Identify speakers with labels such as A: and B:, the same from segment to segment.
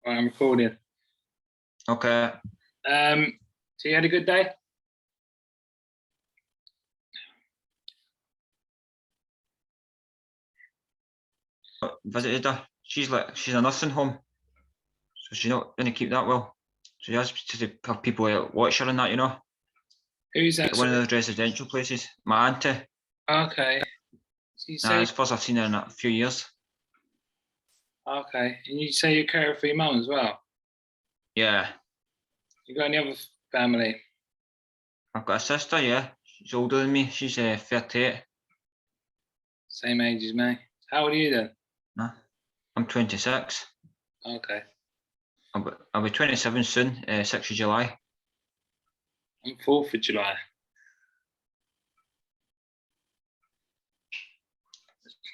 A: Right, I'm recording.
B: Okay.
A: So you had a good day?
B: Visited her. She's a nursing home, so she's not going to keep that well. So she has to have people watch her and that, you know.
A: Who's that?
B: One of those residential places. My auntie.
A: Okay. So you say,
B: It's the first I've seen her in a few years.
A: okay. And you say you care for your mum as well?
B: Yeah.
A: You got any other family?
B: I've got a sister, yeah. She's older than me. She's 38.
A: Same age as me. How old are you then?
B: Nah. I'm 26.
A: Okay.
B: I'll be 27 soon, 6th of July.
A: I'm 4th of July.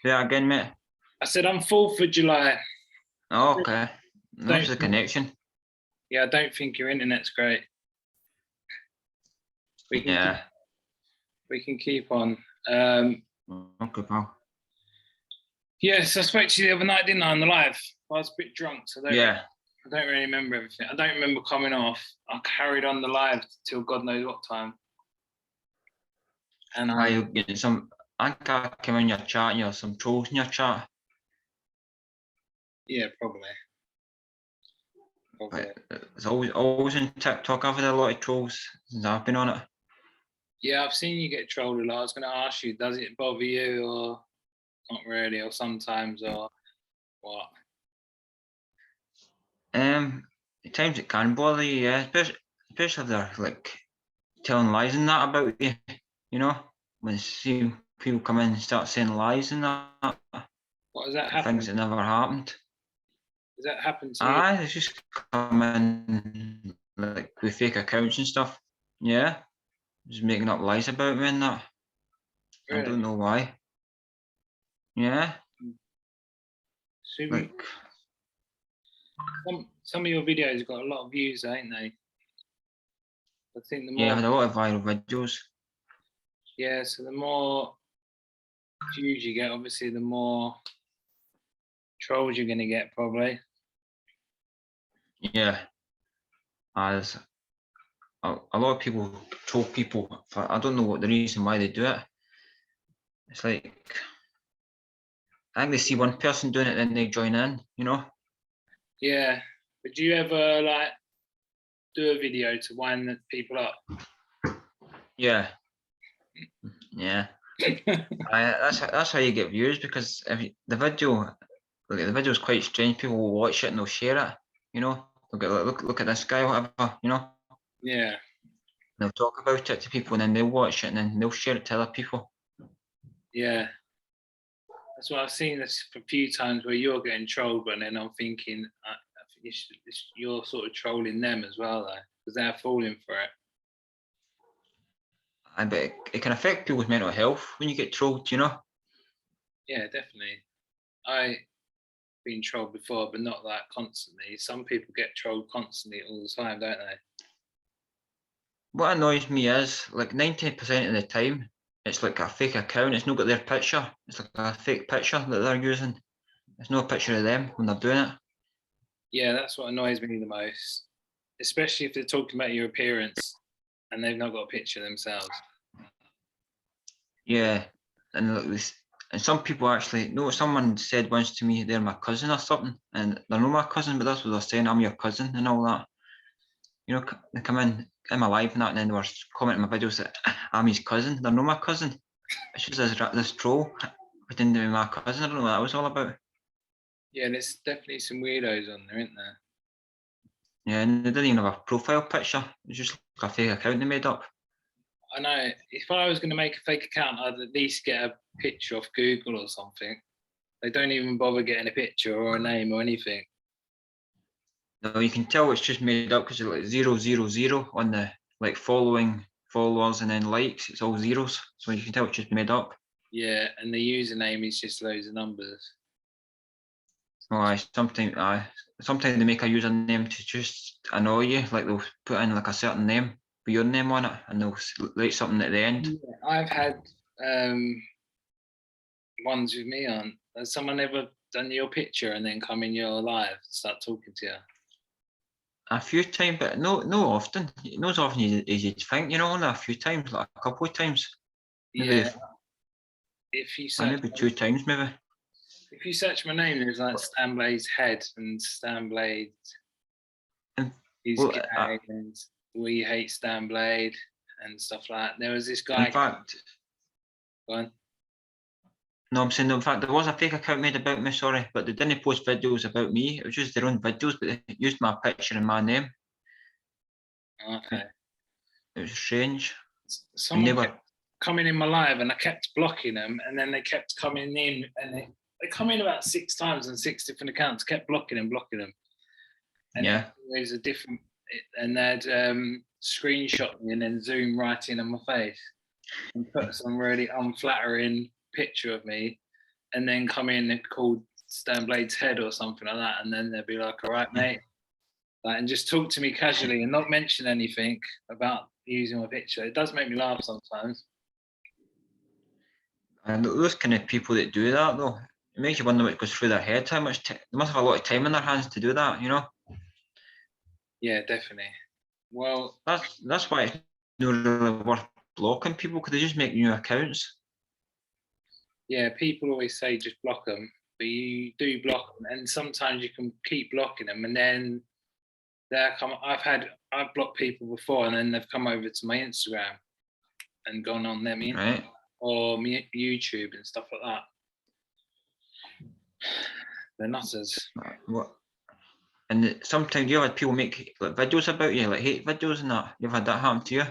B: Say that again, mate.
A: I said I'm 4th of July.
B: Oh, okay. That's the connection.
A: Yeah, I don't think your internet's great. We can keep on.
B: Okay, pal.
A: Yes, I spoke to you the other night, didn't I, on the live? I was a bit drunk, so I don't really remember everything. I don't remember coming off. I carried on the live till God knows what time. And
B: you're getting some. I think I came in your chat and you have some trolls in your chat.
A: Yeah, probably.
B: It's always in TikTok. I've had a lot of trolls since I've been on it.
A: Yeah, I've seen you get trolled a lot. I was going to ask you, does it bother you or not really, or sometimes, or what?
B: At times it can bother you, yeah, especially if they're like telling lies and that about you, you know, when see people come in and start saying lies and that.
A: What does that happen?
B: Things that never happened.
A: Does that happen to you?
B: They just come in like with fake accounts and stuff. Yeah, just making up lies about me and that.
A: Really?
B: I don't know why. Yeah.
A: So
B: Like
A: some of your videos got a lot of views, ain't they? I think the more.
B: Yeah, I had a lot of viral videos.
A: Yeah, so the more views you get, obviously, the more trolls you're going to get, probably.
B: Yeah. As a lot of people troll people. I don't know what the reason why they do it. It's like I think they see one person doing it, then they join in. You know.
A: Yeah, but do you ever like do a video to wind the people up?
B: Yeah. Yeah. That's how you get views, because if the video is quite strange, people will watch it and they'll share it. You know, they'll get look at this guy or whatever. You know.
A: Yeah.
B: They'll talk about it to people and then they'll watch it and then they'll share it to other people.
A: Yeah. That's what I've seen this a few times where you're getting trolled, but then I'm thinking I think you're sort of trolling them as well, though, because they're falling for it.
B: But it can affect people's mental health when you get trolled, you know.
A: Yeah, definitely. I've been trolled before, but not that constantly. Some people get trolled constantly all the time, don't they?
B: What annoys me is like 90% of the time, it's like a fake account. It's not got their picture. It's like a fake picture that they're using. It's no picture of them when they're doing it.
A: Yeah, that's what annoys me the most, especially if they're talking about your appearance and they've not got a picture themselves.
B: Yeah, and like this, and some people actually know. Someone said once to me they're my cousin or something, and they're not my cousin, but that's what they're saying. I'm your cousin and all that. You know, they come in my life and that, and then they were commenting my videos that I'm his cousin. They're not my cousin. It's just this troll pretending to be my cousin. I don't know what that was all about.
A: Yeah, there's definitely some weirdos on there, isn't there?
B: Yeah, and they didn't even have a profile picture. It was just like a fake account they made up.
A: I know. If I was going to make a fake account, I'd at least get a picture off Google or something. They don't even bother getting a picture or a name or anything.
B: No, you can tell it's just made up because it's like 000 on the like followers and then likes. It's all zeros, so you can tell it's just made up.
A: Yeah, and the username is just loads of numbers.
B: Oh, sometimes they make a username to just annoy you. Like they'll put in like a certain name with your name on it, and they'll write something at the end.
A: Yeah, I've had ones with me on. Has someone ever done your picture and then come in your live and start talking to you?
B: A few times, but no often. Not as often as you'd think. Only a few times, like a couple of times, maybe,
A: Yeah, if you search
B: maybe 2 times, maybe.
A: if you search my name, there's like Stan Blade's head and Stan Blade
B: And
A: is
B: well,
A: gay and we hate Stan Blade and stuff like that. There was this
B: in
A: guy.
B: fact,
A: Go on.
B: no, I'm saying, in fact, there was a fake account made about me, sorry, but they didn't post videos about me. It was just their own videos, but they used my picture and my name.
A: Okay.
B: It was strange. And they
A: Someone
B: were,
A: kept coming in my live and I kept blocking them, and then they kept coming in and they come in about 6 times on 6 different accounts, kept blocking them, and it
B: yeah.
A: was a different, and they'd screenshot me and then zoom right in on my face and put some really unflattering picture of me, and then come in and called Stan Blade's head or something like that, and then they'd be like, "All right, mate," like, and just talk to me casually and not mention anything about using my picture. It does make me laugh sometimes.
B: And those kind of people that do that, though, it makes you wonder what goes through their head, how much they must have a lot of time in their hands to do that.
A: Yeah, definitely. Well,
B: That's why it's not really worth blocking people, because they just make new accounts.
A: yeah, people always say just block them, but you do block them, and sometimes you can keep blocking them, and then they come. I've blocked people before, and then they've come over to my Instagram and gone on them
B: Right.
A: or YouTube and stuff like that. They're nutters.
B: What? And sometimes you've had people make like videos about you, like hate videos and that. You've had that happen to you.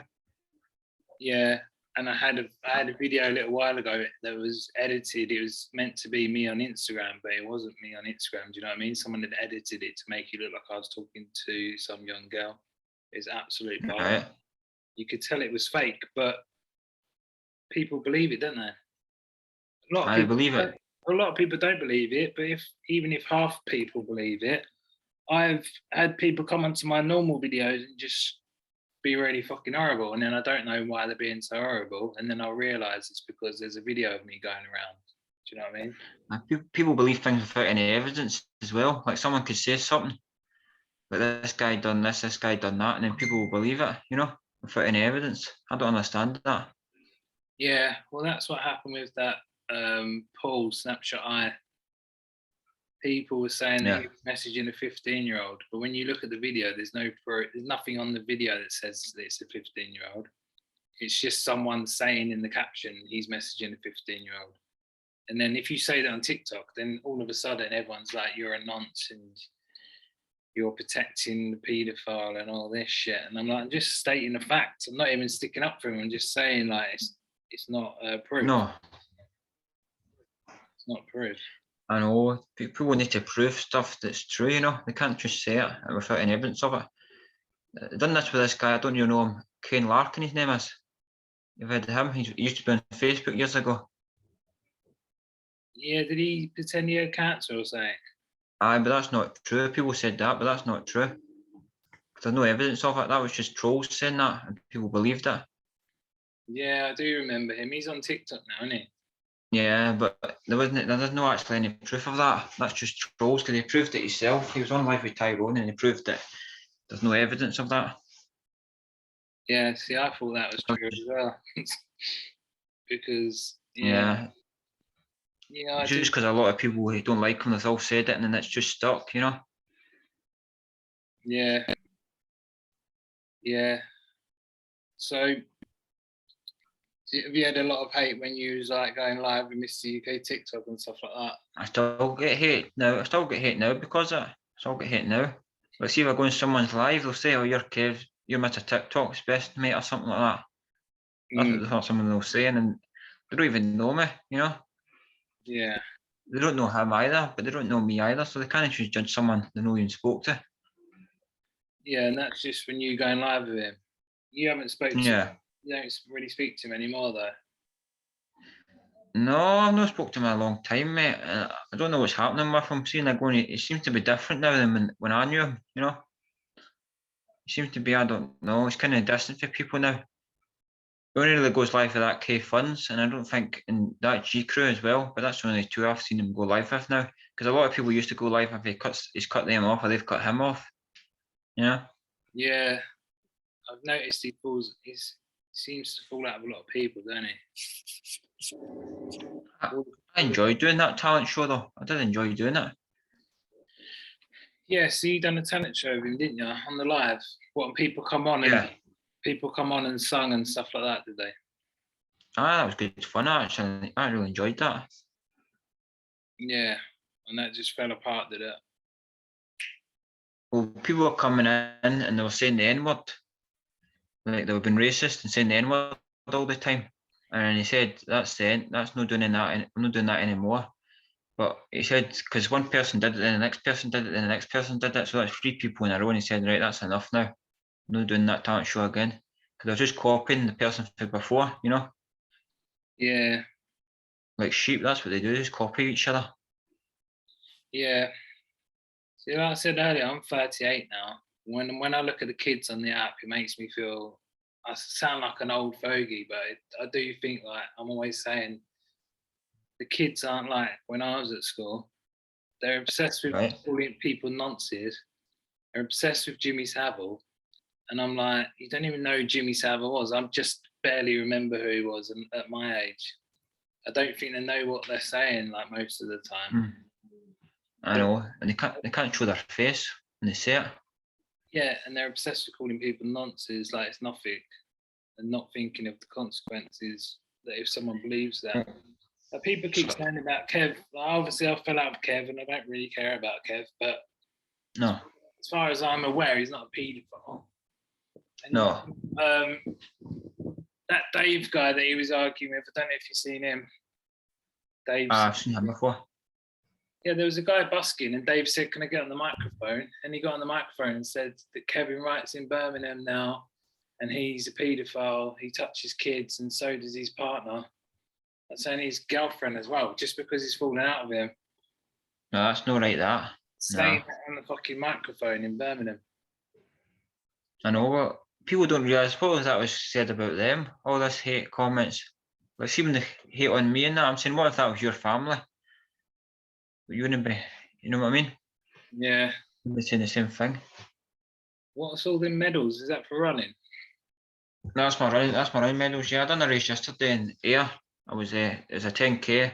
A: Yeah, and I had a video a little while ago that was edited. It was meant to be me on Instagram, but it wasn't me on Instagram. Do you know what I mean? Someone had edited it to make it look like I was talking to some young girl. It's absolute bollocks.
B: Right.
A: You could tell it was fake, but people believe it, don't they? A lot of
B: I
A: people
B: believe
A: don't,
B: it.
A: a lot of people don't believe it, but even if half people believe it, I've had people come onto my normal videos and just be really fucking horrible, and then I don't know why they're being so horrible, and then I'll realise it's because there's a video of me going around. Do you know what I mean?
B: People believe things without any evidence as well. Like someone could say something, like this guy done this guy done that, and then people will believe it, without any evidence. I don't understand that.
A: Yeah, well, that's what happened with that Paul Snapshot Eye. People were saying that
B: Yeah.
A: he was messaging a 15-year-old, but when you look at the video, there's nothing on the video that says that it's a 15-year-old. It's just someone saying in the caption he's messaging a 15-year-old. And then if you say that on TikTok, then all of a sudden everyone's like, you're a nonce and you're protecting the paedophile and all this shit. And I'm like, I'm just stating the facts. I'm not even sticking up for him. I'm just saying like it's not proof.
B: No,
A: It's not proof.
B: I know people need to prove stuff that's true. They can't just say it without any evidence of it. Done this with this guy, I don't even know him, Kane Larkin, his name is. You've heard of him? He used to be on Facebook years ago.
A: Yeah, did he pretend he had cancer or something?
B: Aye, but that's not true. People said that, but that's not true. There's no evidence of it. That was just trolls saying that, and people believed it.
A: Yeah, I do remember him. He's on TikTok now, isn't he?
B: Yeah, but there's no actually any proof of that. That's just trolls, because he proved it himself. He was on live with Tyrone and he proved it. There's no evidence of that.
A: Yeah, see, I thought that was true as well. Because,
B: Yeah.
A: I
B: Just
A: do.
B: because a lot of people who don't like him, they've all said it, and then it's just stuck.
A: Yeah, yeah. So, have you had a lot of hate when you was like going live with Mr. UK TikTok and stuff like that?
B: I still get hate now. I still get hate now because of it. I still get hate now. But see if I go on someone's live, they'll say, "Oh, you're Kev, you're Mr. TikTok's best mate," or something like that. That's what someone will say, and they don't even know me.
A: Yeah,
B: They don't know him either, but they don't know me either, so they can't just judge someone they know you spoke to.
A: yeah, and that's just when you going live with him. You haven't spoke to.
B: Yeah.
A: You don't really speak to him anymore, though.
B: No, I've not spoke to him in a long time, mate. I don't know what's happening with him. Seeing it going, it seems to be different now than when I knew him. He seems to be, I don't know, he's kind of distant for people now. He only really goes live for that K Funds, and I don't think in that G Crew as well, but that's only two I've seen him go live with now. Because a lot of people used to go live if he's cut them off or they've cut him off. Yeah.
A: Yeah, I've noticed he seems to fall out of a lot of people, doesn't he?
B: I,
A: All,
B: I
A: all the,
B: enjoyed doing that talent show though. I did enjoy doing it.
A: yeah, so you done a talent show with him, didn't you? On the live. What, and people come on and
B: Yeah.
A: sung and stuff like that, did they?
B: That was good fun actually. I really enjoyed that.
A: Yeah, and that just fell apart, did it?
B: Well, people were coming in and they were saying the N-word. Like they were being racist and saying the N-word all the time. And he said, that's the end, that's not doing that, I'm not doing that anymore. But he said, because one person did it, then the next person did it, then the next person did it. So that's 3 people in a row. And he said, right, that's enough now. I'm not doing that talent show again. Because I was just copying the person from before, you know,
A: Yeah,
B: like sheep, that's what they do, just copy each other.
A: yeah. See, like I said earlier, I'm 38 now. When I look at the kids on the app, it makes me feel I sound like an old fogey, but I do think like I'm always saying the kids aren't like when I was at school. They're obsessed with
B: Right.
A: calling people nonces. They're obsessed with Jimmy Savile, and I'm like, you don't even know who Jimmy Savile was. I'm just barely remember who he was at my age. I don't think they know what they're saying like most of the time.
B: I know. And they can't show their face when they say it.
A: Yeah, and they're obsessed with calling people nonces like it's nothing, and not thinking of the consequences that if someone believes that. But people keep
B: So,
A: saying about Kev. Obviously, I fell out with Kev, and I don't really care about Kev. But
B: no,
A: as far as I'm aware, he's not a paedophile. And
B: no.
A: that Dave guy that he was arguing with, I don't know if you've seen him. Dave's.
B: I've seen him before.
A: Yeah, there was a guy busking, and Dave said, "Can I get on the microphone?" And he got on the microphone and said that Kevin Wright's in Birmingham now, and he's a paedophile. He touches kids, and so does his partner. That's saying his girlfriend as well, just because he's fallen out of him.
B: No, that's not right, that. No.
A: Saying that on the fucking microphone in Birmingham.
B: I know what people don't realise. What was that was said about them? All this hate comments. Like, see when they hate on me and that, I'm saying, what if that was your family? You wouldn't be, you know what I mean?
A: Yeah.
B: You'd be saying the same thing.
A: What's all them medals? Is that for running?
B: That's my running. That's my running medals. Yeah, I done a race yesterday in air. I was it was a 10k.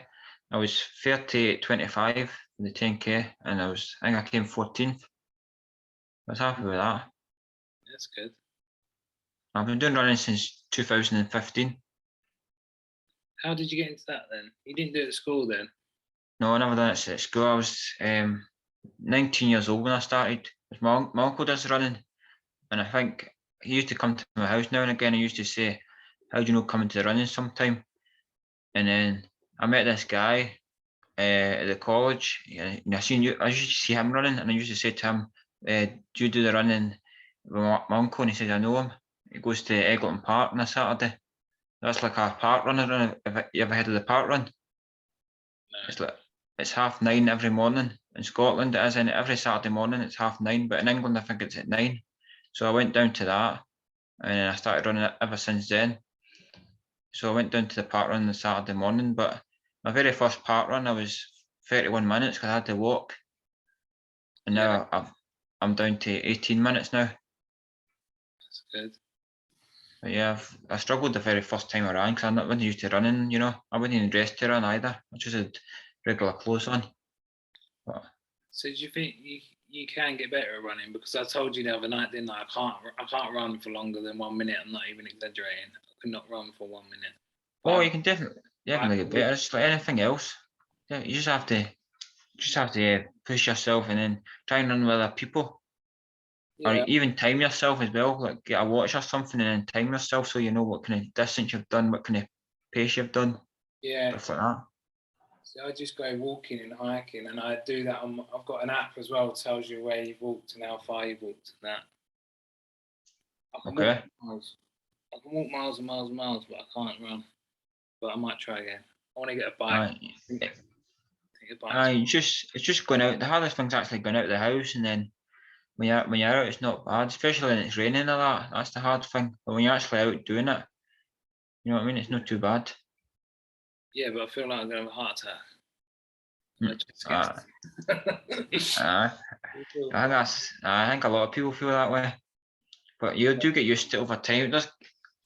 B: I was 30.25 in the 10k, and I think I came 14th. I was happy with that.
A: That's good.
B: I've been doing running since 2015.
A: How did you get into that then? You didn't do it at school then?
B: No, I never done it at school. I was 19 years old when I started. My uncle does running, and I think he used to come to my house now and again. He used to say, "How do you know coming to the running sometime?" And then I met this guy at the college. Yeah, and I used to see him running, and I used to say to him, "Do you do the running with my uncle?" And he says, "I know him. He goes to Eggleton Park on a Saturday. That's like a park runner. Have you ever heard of the park run?
A: No.
B: It's like it's 9:30 every morning. In Scotland, it is in every Saturday morning. It's 9:30, but in England, I think it's at 9. So I went down to that, and I started running it ever since then. So I went down to the park run on Saturday morning, but my very first park run, I was 31 minutes because I had to walk, and
A: Yeah,
B: now I'm down to 18 minutes now.
A: that's good.
B: But yeah, I struggled the very first time I ran because I wasn't used to running. You know, I wasn't even dressed to run either. I just had regular clothes on. But
A: So do you think you can get better at running? Because I told you the other night, didn't I? I can't run for longer than 1 minute. I'm not even exaggerating. I could not run for 1 minute.
B: oh,
A: But
B: you can definitely
A: I
B: get better. It's like anything else. Yeah, you just have to push yourself and then try and run with other people, or
A: yeah,
B: even time yourself as well. Like get a watch or something and then time yourself so you know what kind of distance you've done, what kind of pace you've done,
A: yeah.
B: stuff like that.
A: So I just go walking and hiking, and I do that on. I've got an app as well, tells you where you've walked and how far you've walked and that. I can walk
B: Okay.
A: miles. I can walk miles and miles and miles, but I can't run. But I might try again. I want to get a bike.
B: Uh,
A: I think a bike's
B: it's just going out. The hardest thing's actually going out of the house, and then when you're out, it's not bad, especially when it's raining a lot. That's the hard thing. But when you're actually out doing it, you know what I mean. It's not too bad.
A: yeah, but I feel like I'm gonna have a heart attack. I
B: Mm.
A: just
B: Uh,
A: get.
B: uh, I think a lot of people feel that way, but you do get used to it over time. It does.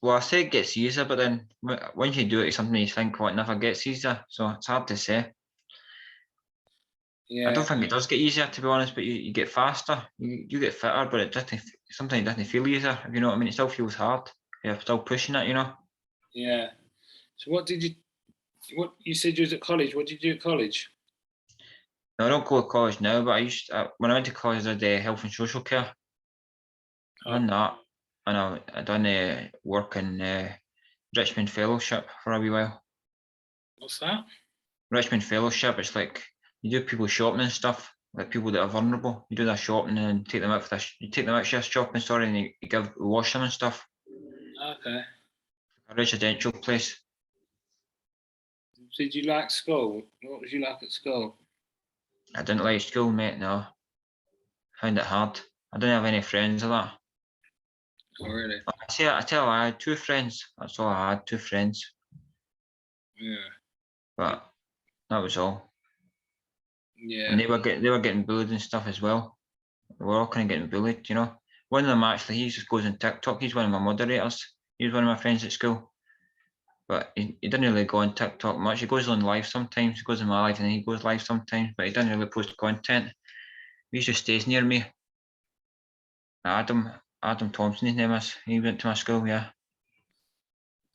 B: Well, I say it gets easier, but then once you do it, it's something you think, well, it never gets easier. So it's hard to say. I don't
A: Yeah,
B: think it does get easier, to be honest, but you get faster, you get fitter, but it doesn't. Sometimes it doesn't feel easier. If you know what I mean, it still feels hard. You're still pushing it, you know.
A: yeah. So what you said you was at college? What did you do at college?
B: No, I don't go to college now, but when I went to college, I did health and social care. I
A: Oh,
B: done that, and I done work in Richmond Fellowship for a wee while.
A: what's that?
B: Richmond Fellowship, it's like you do people shopping and stuff, like people that are vulnerable. You do their shopping and take them out for this. You take them out to your shopping store and you wash them and stuff.
A: Okay.
B: A residential place.
A: Did you like school? What was you like at school?
B: I didn't like school, mate. No, found it hard. I didn't have any friends or that.
A: Oh, really?
B: I tell you, I had two friends. That's all I had, two friends.
A: Yeah.
B: But that was all.
A: Yeah.
B: And they were getting bullied and stuff as well. We were all kind of getting bullied, you know. One of them actually, he just goes on TikTok. He's one of my moderators. He was one of my friends at school. But he didn't really go on TikTok much. He goes on live sometimes. He goes in my life and then he goes live sometimes. But he doesn't really post content. He just stays near me. Adam Adam Thompson, his name is. He went to my school, yeah.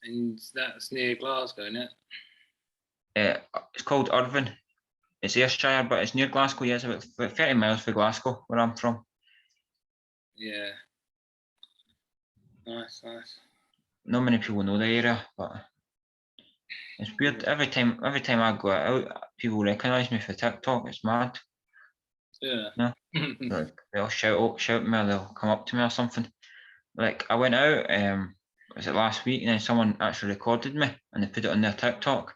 A: And that's near Glasgow, isn't it?
B: It's called Irvine. It's Ayrshire, but it's near Glasgow. Yeah, it's about 30 miles from Glasgow, where I'm from.
A: Yeah. Nice, nice.
B: Not many people know the area, but it's weird. Every time I go out, people recognise me for TikTok. It's mad.
A: Yeah.
B: Yeah, like they'll shout me, or they'll come up to me or something. Like I went out, was it last week, and then someone actually recorded me and they put it on their TikTok,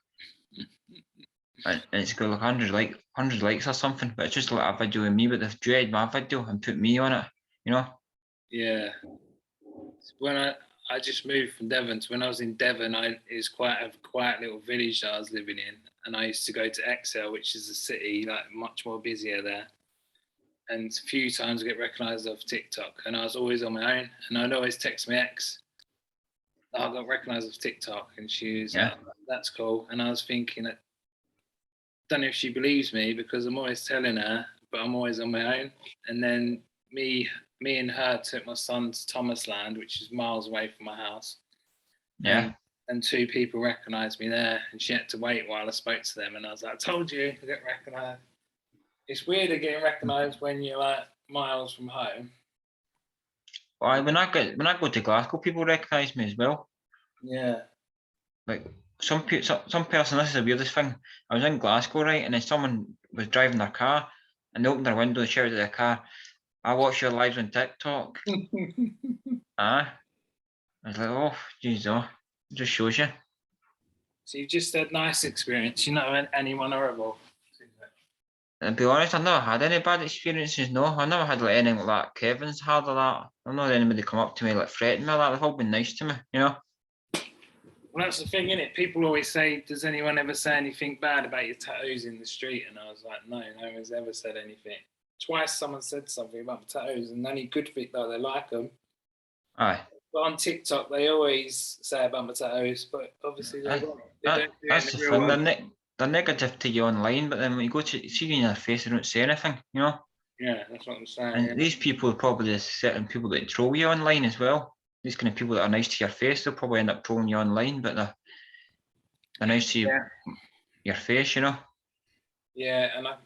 B: and it's got like 100 likes or something. But it's just like a video of me, but they've duetted my video and put me on it. You know?
A: Yeah. When I just moved from Devon, so when I was in Devon, it was quite a quiet little village that I was living in, and I used to go to Excel, which is a city like much more busier there. And a few times I get recognised off TikTok, and I was always on my own, and I'd always text my ex, "I got recognised off TikTok," and she was
B: Yeah.
A: like, "That's cool." And I was thinking, I don't know if she believes me because I'm always telling her, but I'm always on my own. And then me and her took my son to Thomas Land, which is miles away from my house,
B: Yeah.
A: and two people recognised me there, and she had to wait while I spoke to them. And I was like, "I told you to get recognised." It's weird getting recognised when you're like miles from home.
B: Well, when I go to Glasgow, people recognise me as well.
A: Yeah.
B: Like some person. This is the weirdest thing. I was in Glasgow, right, and then someone was driving their car, and they opened their window and shouted at their car, "I watch your lives on TikTok." Ah, I was like, "Oh, geez, oh, it just shows you."
A: So you've just had nice experience. You're not anyone horrible.
B: And to be honest, I've never had any bad experiences. No, I've never had like anything like Kevin's had or that. I've not had anybody come up to me like threatening me or that. They've all been nice to me, you know.
A: Well, that's the thing, isn't it? People always say, "Does anyone ever say anything bad about your tattoos in the street?" And I was like, "No, no one's ever said anything." Twice someone said something about my tattoos, and only good thing that they like them.
B: Aye.
A: But on TikTok, they always say about my tattoos, but obviously they
B: That,
A: don't. They don't do it in
B: that's
A: the
B: the
A: real
B: thing.
A: world.
B: They're negative to you online, but then when you go to see you in their face, they don't say anything, you know.
A: Yeah, that's what I'm saying.
B: And
A: Yeah.
B: these people are probably the certain people that troll you online as well. These kind of people that are nice to your face, they'll probably end up trolling you online, but they're nice to
A: Yeah,
B: your face, you know.
A: yeah, and I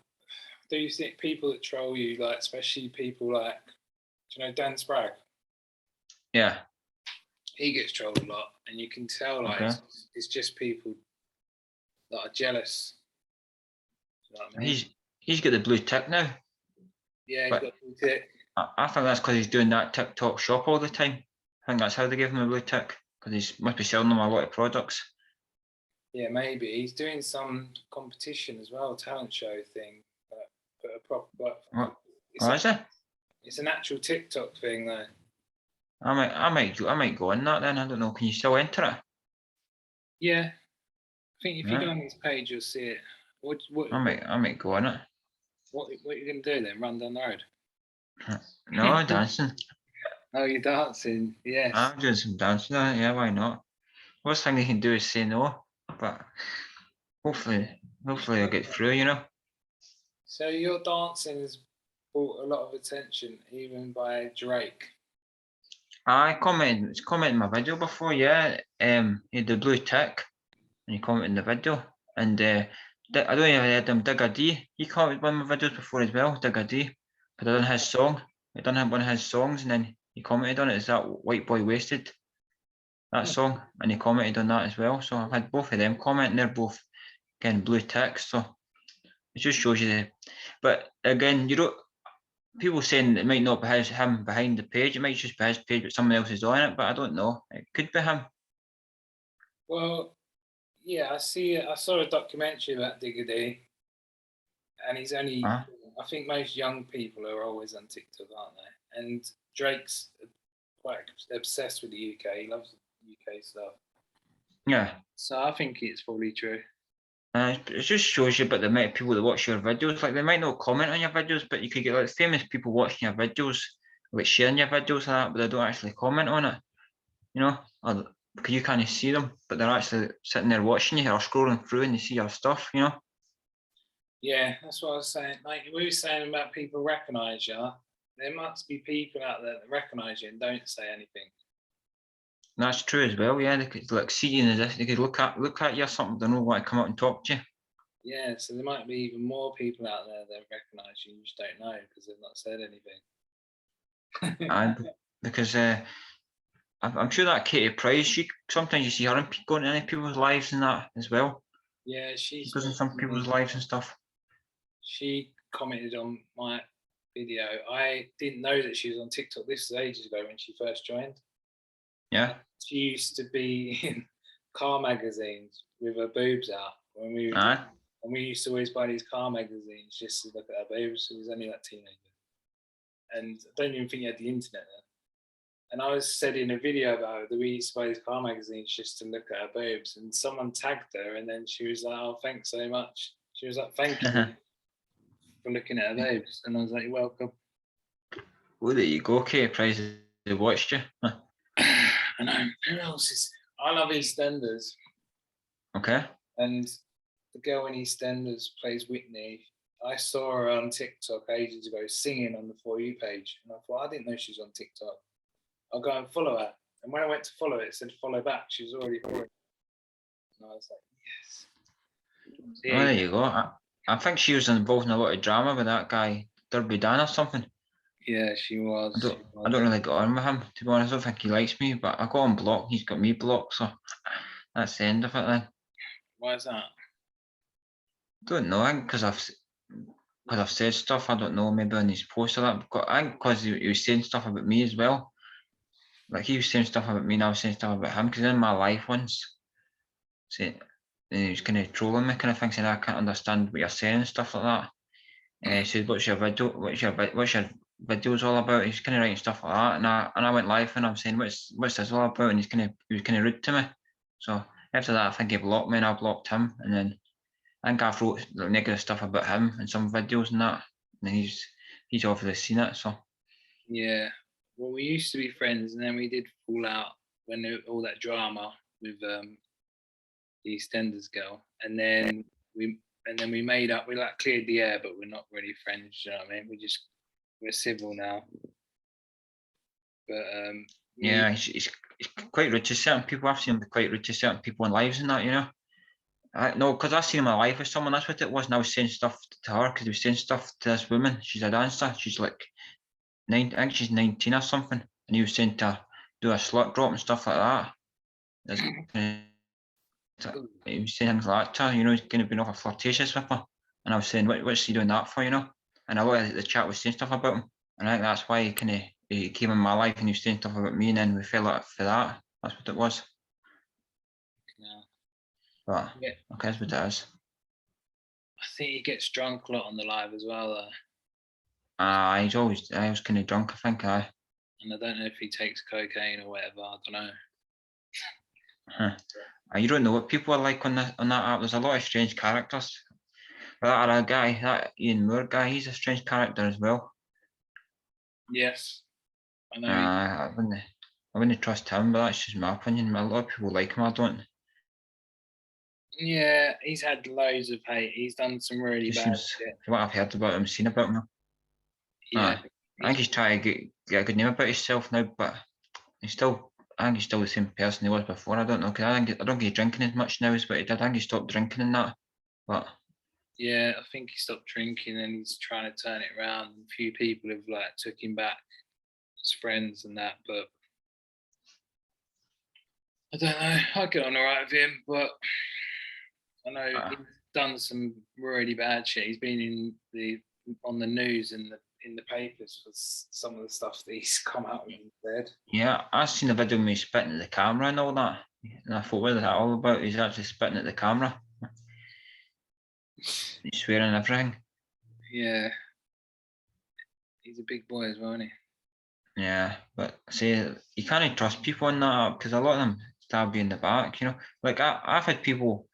A: do think people that troll you, like especially people like, do you know Dan Sprague?
B: Yeah.
A: He gets trolled a lot, and you can tell like
B: Okay.
A: it's just people that are jealous. You know what I mean?
B: He's got the blue tick now,
A: Yeah, he's
B: but
A: got blue tick.
B: I think that's because he's doing that TikTok shop all the time. I think that's how they give him a blue tick, because he must be selling them a lot of products.
A: Yeah, maybe he's doing some competition as well, talent show thing. But a proper,
B: What?
A: it's
B: Oh,
A: a,
B: is it?
A: it's an actual TikTok thing though.
B: I might go in that then. I don't know. Can you still enter it?
A: Yeah, I think if you go
B: Yeah.
A: on his page, you'll see it. What
B: I might go in it.
A: what are you gonna do then? Run down the road?
B: No, dancing.
A: Oh, you're dancing. Yes.
B: I'm doing some dancing. Yeah, why not? Worst thing you can do is say no, but hopefully I'll get through.
A: So your dancing has brought a lot of attention, even by Drake.
B: I commented my video before. Yeah, he had the blue tick, and he commented in the video. And I don't even heard him. Digga D. He commented one of my videos before as well. Digga D. But I done his song. I done one of his songs, and then he commented on it. Is that White Boy Wasted? That song, and he commented on that as well. So I've had both of them comment, and they're both getting blue ticks. So it just shows you but again, people saying it might not be him behind the page. It might just be his page, but someone else is on it. But I don't know. It could be him.
A: Well, yeah, I saw a documentary about Digger D, and he's only.
B: Huh?
A: I think most young people are always on TikTok, aren't they? And Drake's quite obsessed with the UK. He loves UK stuff.
B: Yeah.
A: So I think it's probably true.
B: It just shows you about the amount of people that watch your videos. Like they might not comment on your videos, but you could get like famous people watching your videos, like sharing your videos and that, but they don't actually comment on it. Or because you can't see them, but they're actually sitting there watching you or scrolling through and they see your stuff.
A: Yeah, that's what I was saying. Like we were saying about people recognise you. There must be people out there that recognise you and don't say anything.
B: And that's true as well. Yeah, they could like see you in this. They could look at you or something. They don't want to come up and talk to you.
A: Yeah, so there might be even more people out there that recognise you. You just don't know because they've not said anything.
B: And because I'm sure that Katie Price, she sometimes you see her going into people's lives and that as well.
A: Yeah,
B: She goes in some people's lives and stuff.
A: She commented on my video. I didn't know that she was on TikTok. This was ages ago when she first joined.
B: Yeah.
A: She used to be in car magazines with her boobs out when we were,
B: Aye.
A: and we used to always buy these car magazines just to look at her boobs. She was only like teenager, and I don't even think you had the internet then. And I was said in a video about her that we used to buy these car magazines just to look at her boobs, and someone tagged her, and then she was like, "Oh, thanks so much." She was like, "Thank you for looking at her boobs," and I was like, "You're welcome."
B: Well, there you go, Katie Price. They watched you.
A: I know. Who else is? I love EastEnders.
B: Okay.
A: And the girl in EastEnders plays Whitney. I saw her on TikTok ages ago singing on the For You page. And I thought, I didn't know she was on TikTok. I'll go and follow her. And when I went to follow it said follow back. She was already following. And I was like, yes. So, yeah,
B: Well, there you go. I think she was involved in a lot of drama with that guy, Derby Dan or something.
A: yeah, she was.
B: I don't really get on with him, to be honest. I don't think he likes me, but I got him blocked. He's got me blocked, so that's the end of it then.
A: Why is that?
B: Don't know. I think because I've said stuff. I don't know. Maybe on his post or that. I think because he was saying stuff about me as well. Like he was saying stuff about me, and I was saying stuff about him. Because in my life once, saying he was kind of trolling me, kind of thing, saying I can't understand what you're saying and stuff like that. He said, "What's your video? What's your videos all about?" He's kind of writing stuff like that, and I went live and I'm saying, "What's this all about?" And he was kind of rude to me. So after that, I think he blocked me, and I blocked him. And then I think I've wrote like, negative stuff about him in some videos and that. And he's obviously seen it. So
A: Yeah. Well, we used to be friends, and then we did fall out when all that drama with the EastEnders girl, and then we made up. We like cleared the air, but we're not really friends. You know what I mean? We're civil now. But
B: yeah, he's quite rude to certain people. I've seen him be quite rude to certain people in lives and that. No, because I seen him in my life with someone. That's what it was. And I was saying stuff to her because he was saying stuff to this woman. She's a dancer. She's like I think she's 19 or something. And he was saying to her, do a slut drop and stuff like that. He was saying things like that to her, he's kind of been off flirtatious with her. And I was saying, what's he doing that for, And a lot of the chat was saying stuff about him. And I think that's why he came in my life and he was saying stuff about me, and then we fell out for that. That's what it was.
A: yeah.
B: But okay, that's what it is.
A: I think he gets drunk a lot on the live as well, though.
B: I was kind of drunk, I think.
A: And I don't know if he takes cocaine or whatever. I don't know.
B: You don't know what people are like on that app. There's a lot of strange characters. But that guy, that Ian Moore guy, he's a strange character as well.
A: Yes, I know.
B: I wouldn't trust him, but that's just my opinion. A lot of people like him. I don't.
A: Yeah, he's had loads of hate. He's done some really
B: Just
A: bad
B: seems
A: shit.
B: from what I've heard about him, seen about him.
A: Yeah,
B: I think
A: he's
B: he's trying to get a good name about himself now, but he's still. I think he's still the same person he was before. I don't know. Cause I don't think he's drinking as much now as what he did. I think he stopped drinking and that. But
A: yeah. I think he stopped drinking and he's trying to turn it around. A few people have like took him back as friends and that, but I don't know. I get on alright with him, but I know
B: uh,
A: he's done some really bad shit. He's been on the news and in the papers for some of the stuff that he's come out with and said.
B: yeah, I seen a video of me spitting at the camera and all that. And I thought, what is that all about? He's actually spitting at the camera. He's swearing and everything.
A: Yeah, he's a big boy as well, isn't he?
B: Yeah, but see, you can't trust people on that because a lot of them stab you in the back. Like I've had people.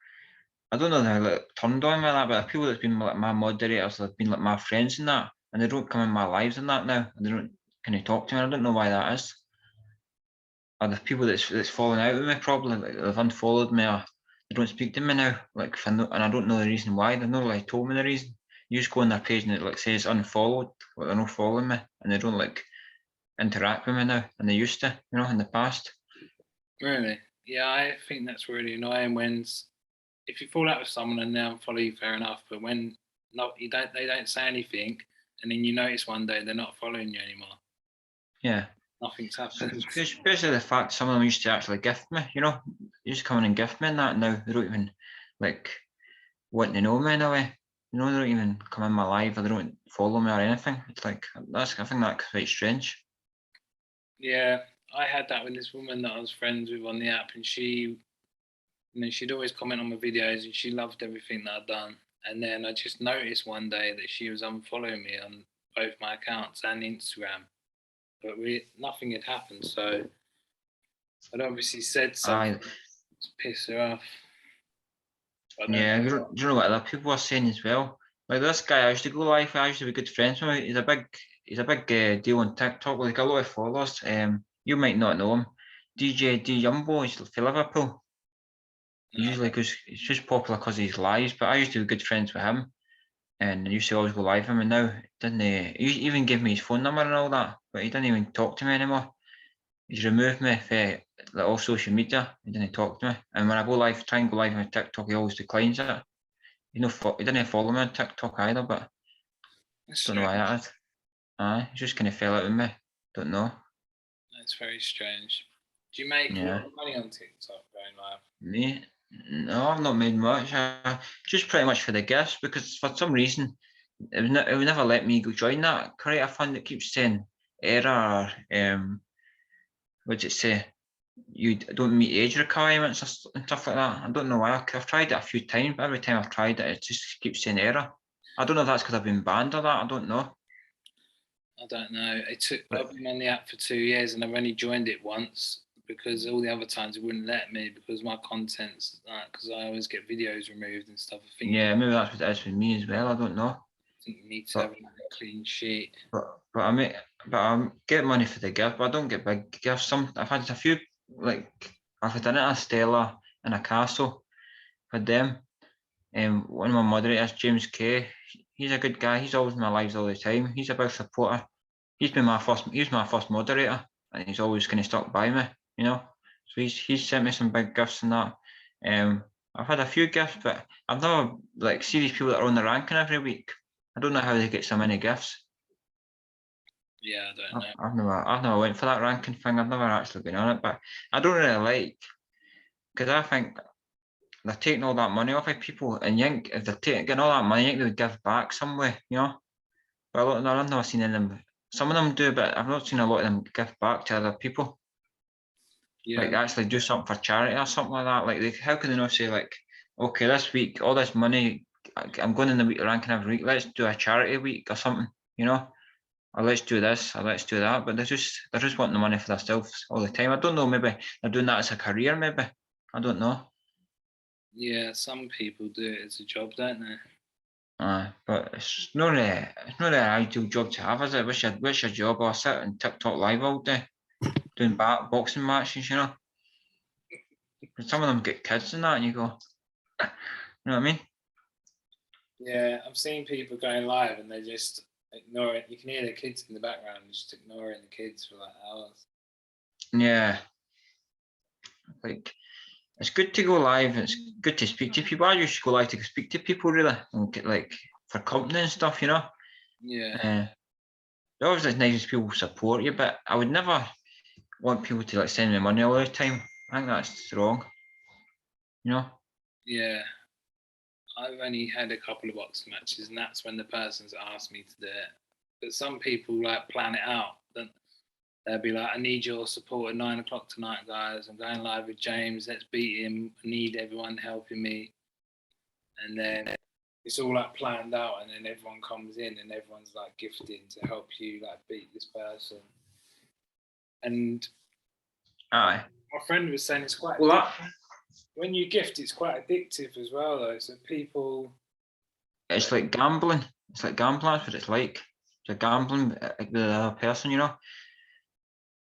B: I don't know how like turned on me that, but people that's been like my moderators, have been like my friends and that, and they don't come in my lives and that now, and they don't kind of talk to me. I don't know why that is. Or the people that's fallen out with me probably like they've unfollowed me or they don't speak to me now. Like if I know, and I don't know the reason why. They've not like told me the reason. You just go on their page and it like says unfollowed, like they're not following me, and they don't like interact with me now, and they used to, in the past.
A: Really? Yeah, I think that's really annoying when if you fall out with someone and they unfollow you, fair enough. But when not, they don't say anything, and then you notice one day they're not following you anymore.
B: Yeah.
A: Nothing's happened.
B: Especially the fact some of them used to actually gift me, you just come in and gift me and that. Now they don't even like want to know me in a way. They don't even come in my life or they don't follow me or anything. It's like I think that's quite strange.
A: Yeah, I had that with this woman that I was friends with on the app, and she'd always comment on my videos, and she loved everything that I'd done. And then I just noticed one day that she was unfollowing me on both my accounts and Instagram, but nothing had happened. So I'd obviously said something
B: I
A: to piss her off. I don't
B: Yeah,
A: know.
B: do you know what other people are saying as well? Like this guy I used to go live with, I used to be good friends with him. He's a big deal on TikTok, like a lot of followers. You might not know him. DJ D Jumbo, he's from Liverpool. He
A: No,
B: usually goes, he's just popular because of his lives, but I used to be good friends with him and I used to always go live with him and now didn't he even give me his phone number and all that, but he didn't even talk to me anymore. He's removed me from like, all social media. He didn't talk to me. And when I go live, try and go live on TikTok, he always declines it. He didn't follow me on TikTok either, but
A: that's
B: don't know why
A: strange.
B: that is. Aye, he just kind of fell out with me. Don't know.
A: That's very strange. Do you make a lot
B: Yeah,
A: of money on TikTok going live?
B: me. No, I've not made much. Just pretty much for the gifts because for some reason it would never let me go join that creator fund. It keeps saying error. What does it say? You don't meet age requirements and stuff like that. I don't know why. I've tried it a few times, but every time I've tried it, it just keeps saying error. I don't know if that's because I've been banned or that. I don't know.
A: I don't know.
B: But
A: I've been on the app for 2 years and I've only joined it once because all the other times it wouldn't let me because my content's because I always get videos removed and stuff.
B: yeah, maybe that's what it is with me as well. I don't know.
A: I think you need to have
B: But
A: a clean sheet.
B: but I get money for the gift, but I don't get big gifts. I've had a few like I've had a Stella and a castle for them. One of my moderators, James K, he's a good guy. He's always in my lives all the time. He's a big supporter. He was my first moderator, and he's always kind of stuck by me. So he's sent me some big gifts and that. I've had a few gifts, but I've never like see these people that are on the ranking every week. I don't know how they get so many gifts.
A: Yeah, I don't
B: I've,
A: know.
B: I've never went for that ranking thing. I've never actually been on it, but I don't really like because I think they're taking all that money off of people, and you think if they're getting all that money, you think they would give back some way. But I've never seen any of them. Some of them do, but I've not seen a lot of them give back to other people.
A: Yeah,
B: Like actually do something for charity or something like that. Like how can they not say like, okay, this week all this money, I'm going in the week ranking every week. Let's do a charity week or something, or let's do this or let's do that. But they're just wanting the money for themselves all the time. I don't know. Maybe they're doing that as a career. Maybe I don't know.
A: yeah. Some people do it as a job, don't they?
B: But it's not an ideal job to have, is it? What's your job? I sit and TikTok live all day doing boxing matches, you know. And some of them get kids and that, and you go, you know what I mean?
A: Yeah, I've seen people going live and they just ignore it. You can hear the kids in the background just ignoring the kids for like hours.
B: Yeah, like it's good to go live. It's good to speak to people. I used to go live to speak to people really, and get like for company and stuff, you know.
A: Yeah,
B: It always is nice if people support you, but I would never want people to like send me money all the time. I think that's wrong, you know.
A: yeah. I've only had a couple of boxing matches, and that's when the person's asked me to do it. But some people like plan it out. Then they'll be like, "I need your support at 9 o'clock tonight, guys. I'm going live with James. Let's beat him. I need everyone helping me." And then it's all like planned out, and then everyone comes in, and everyone's like gifting to help you like beat this person. And
B: Aye.
A: my friend was saying it's quite
B: Well,
A: when you gift, it's quite addictive as well, though. So people,
B: it's like gambling. It's like gambling. That's what it's like. You're gambling with the other person, you know.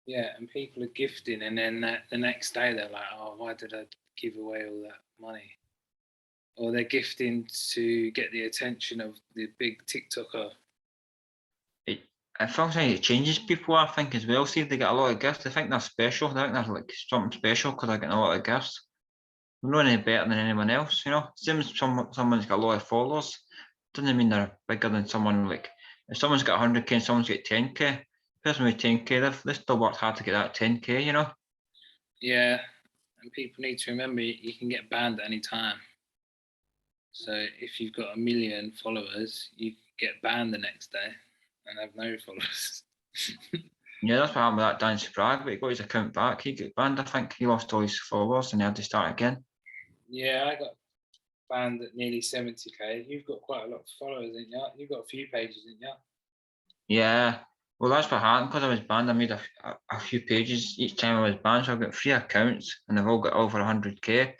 A: yeah, and people are gifting, and then the next day they're like, "Oh, why did I give away all that money?" Or they're gifting to get the attention of the big TikToker.
B: I think it changes people, I think, as well. See if they get a lot of gifts, they think they're special. They think they're like something special because they're getting a lot of gifts. They're not any better than anyone else, you know. Same as someone's got a lot of followers, doesn't mean they're bigger than someone like if someone's got 100k and someone's got 10k, the person with 10k, they still worked hard to get that 10k, you know.
A: Yeah, and people need to remember you can get banned at any time. So if you've got 1 million followers, you get banned the next day and have no followers.
B: Yeah, that's what happened with that Dan Sprague, but he got his account back. He got banned, I think. He lost all his followers and he had to start again.
A: Yeah, I got banned at nearly 70k. You've got quite a lot of followers, ain't you? You've got a few pages, ain't you?
B: Yeah, well, that's what happened because I was banned. I made a few pages each time I was banned, so I've got 3 accounts and they've all got over 100k.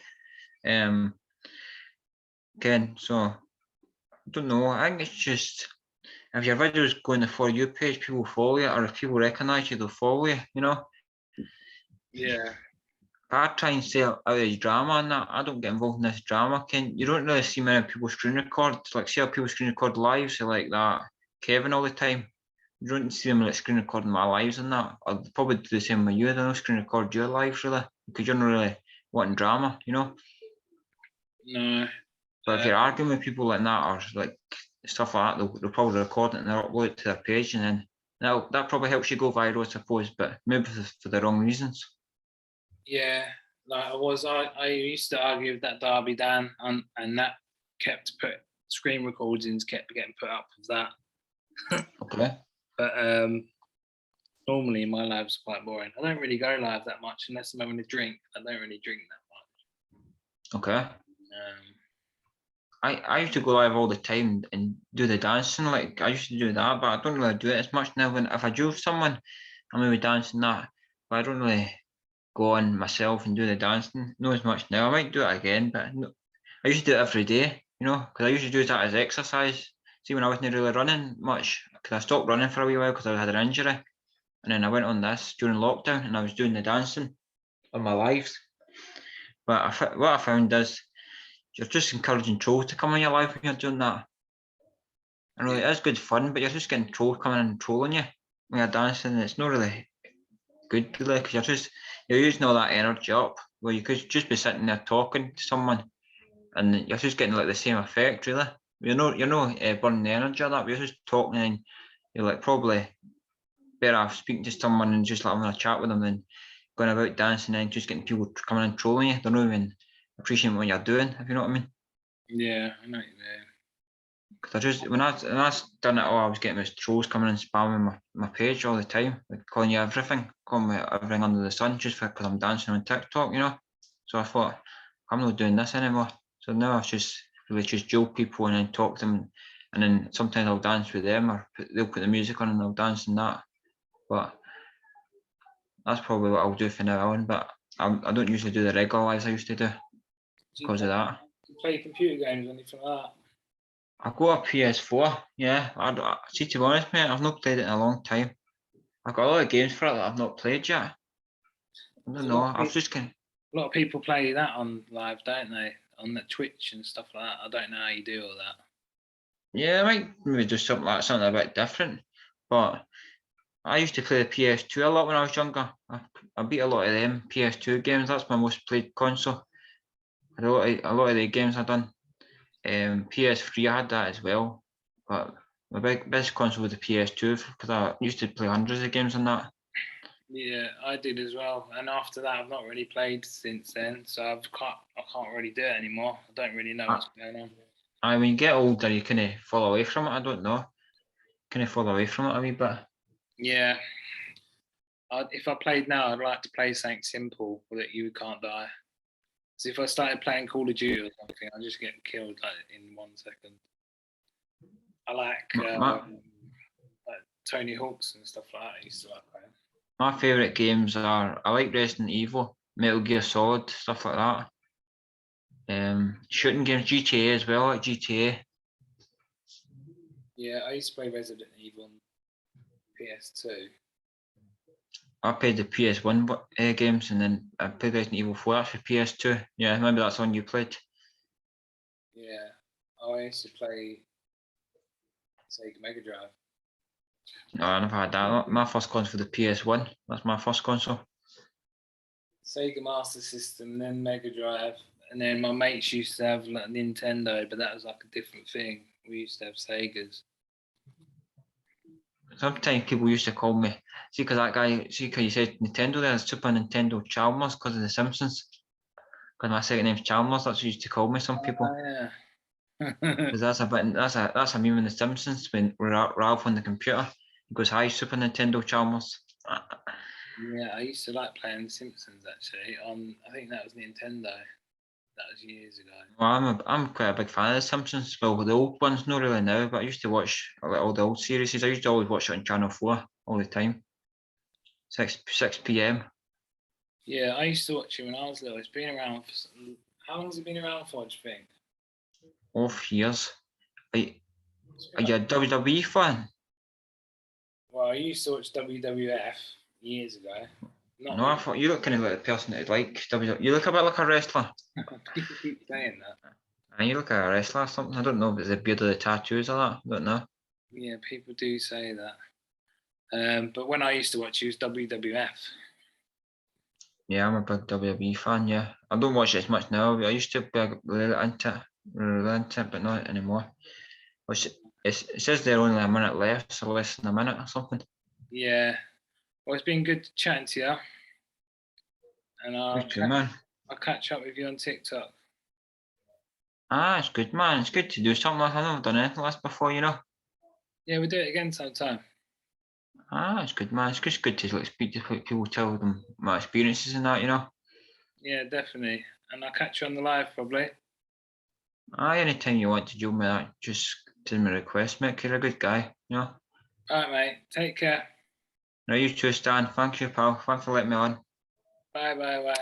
B: Again, so I don't know. I think it's just if your videos go on the For You page, people follow you, or if people recognise you, they'll follow you, you know.
A: Yeah.
B: I try and stay out of this drama and that. I don't get involved in this drama. You don't really see many people screen record. Like, see how people screen record lives, so like that Kevin all the time. You don't see them like screen recording my lives and that. I'd probably do the same with you. I don't screen record your lives really, because you're not really wanting drama, you know.
A: No.
B: But if you're arguing with people like that or like stuff like that, they'll probably record it and they'll upload it to their page, and then that probably helps you go viral, I suppose, but maybe for the wrong reasons.
A: Yeah. Like I used to argue with that Derby Dan, and that kept screen recordings kept getting put up of that.
B: Okay.
A: But normally my live's quite boring. I don't really go live that much unless I'm having a drink. I don't really drink that
B: Okay.
A: much.
B: I used to go live all the time and do the dancing. Like I used to do that, but I don't really do it as much now. When if I do someone, I'm maybe dancing that, but I don't really go on myself and do the dancing. Not as much now. I might do it again, but no, I used to do it every day. You know, because I usually do that as exercise. See, when I wasn't really running much, because I stopped running for a wee while because I had an injury, and then I went on this during lockdown, and I was doing the dancing on my lives. But what I found is you're just encouraging trolls to come on your live when you're doing that. I know it is good fun, but you're just getting trolls coming in and trolling you when you're dancing. And it's not really good, really, because you're using all that energy up where you could just be sitting there talking to someone, and you're just getting like the same effect, really. You're not burning the energy of that. But you're just talking, and you're like probably better off speaking to someone and just like having a chat with them than going about dancing and just getting people coming in and trolling you. They're not even appreciating what you're doing, if you know what I mean.
A: Yeah, I know what you mean.
B: Because when I done it all, I was getting those trolls coming and spamming my page all the time, like calling you everything, calling me everything under the sun, just because I'm dancing on TikTok, you know. So I thought, I'm not doing this anymore. So now I just really just joke people and then talk to them, and then sometimes I'll dance with them, or they'll put the music on and I'll dance and that. But that's probably what I'll do for now on. But I don't usually do the regular lives I used to do
A: Do
B: because of that.
A: you play computer games or anything like that?
B: I've got a PS4. Yeah, see, to be honest, mate, I've not played it in a long time. I've got a lot of games for it that I've not played yet. I
A: There's
B: don't know. I've just
A: a lot of people play that on live, don't they? On the Twitch and stuff like that. I don't know how you do all that.
B: yeah, I might maybe do something a bit different. But I used to play the PS2 a lot when I was younger. I beat a lot of them PS2 games. That's my most played console. A lot of the games I've done. PS3 I had that as well, but my best console was the PS2 because I used to play hundreds of games on that.
A: Yeah, I did as well. And after that, I've not really played since then, so I can't really do it anymore. I don't really know
B: I,
A: what's going on.
B: when you get older, you kind of fall away from it. I don't know, kind of fall away from it a wee bit.
A: Yeah, if I played now, I'd like to play something simple that you can't die. So if I started playing Call of Duty or something, I'd just get killed like in 1 second. I like Tony Hawk's and stuff like that. I used to like playing.
B: My favourite games are I like Resident Evil, Metal Gear Solid, stuff like that. Shooting games, GTA as well, like GTA.
A: Yeah, I used to play Resident Evil on PS2.
B: I played the PS1 games and then I played Resident Evil 4. That's for PS2. Yeah, maybe that's one you played.
A: Yeah, I used to play Sega Mega Drive.
B: No, I never had that. My first console for the PS1. That's my first console.
A: Sega Master System, then Mega Drive, and then my mates used to have like Nintendo, but that was like a different thing. We used to have Segas.
B: Sometimes people used to call me, see, because that guy, see, because you said Nintendo there, Super Nintendo Chalmers because of The Simpsons. Because my second name's Chalmers, that's what you used to call me, some people.
A: Yeah.
B: Because that's a meme in The Simpsons when Ralph on the computer. He goes, "Hi, Super Nintendo Chalmers."
A: Yeah, I used to like playing The Simpsons actually. I think that was Nintendo. That was years ago.
B: Well, I'm quite a big fan of The Simpsons. Well, the old ones, not really now, but I used to watch all the old series. I used to always watch it on Channel 4 all the time. 6 p.m.
A: Yeah, I used to watch it when I was little. It's been around for how long has it been around for? Do you think?
B: Off years.
A: It's
B: Are
A: been
B: you
A: like,
B: a WWE fan?
A: well, I used to watch WWF years ago. Not
B: No, I
A: really.
B: thought you look kind of like the person that'd like WWE. You look a bit like a wrestler.
A: People keep saying that.
B: And you look like a wrestler or something. I don't know if it's the beard or the tattoos or that. I don't know.
A: Yeah, people do say that. But when I used to watch, it was WWF.
B: Yeah, I'm a big WWE fan. Yeah, I don't watch it as much now. I used to be really into it, but not anymore. Which it says they're only a minute left, so less than a minute or something.
A: Yeah. Well, it's been good chatting to you, and
B: You too, man.
A: I'll catch up with you on TikTok.
B: It's good, man. It's good to do something like that. I've never done anything like this before, you know.
A: Yeah, we'll do it again sometime.
B: It's good, man. It's just good to like speak to people, tell them my experiences and that, you know.
A: Yeah, definitely. And I'll catch you on the live probably.
B: Anytime you want to join me, that just send me a request, mate. 'Cause you're a good guy, you know.
A: All right, mate. Take care.
B: No, you too, Stan. Thank you, pal. Thanks for letting me on.
A: Bye, bye, bye.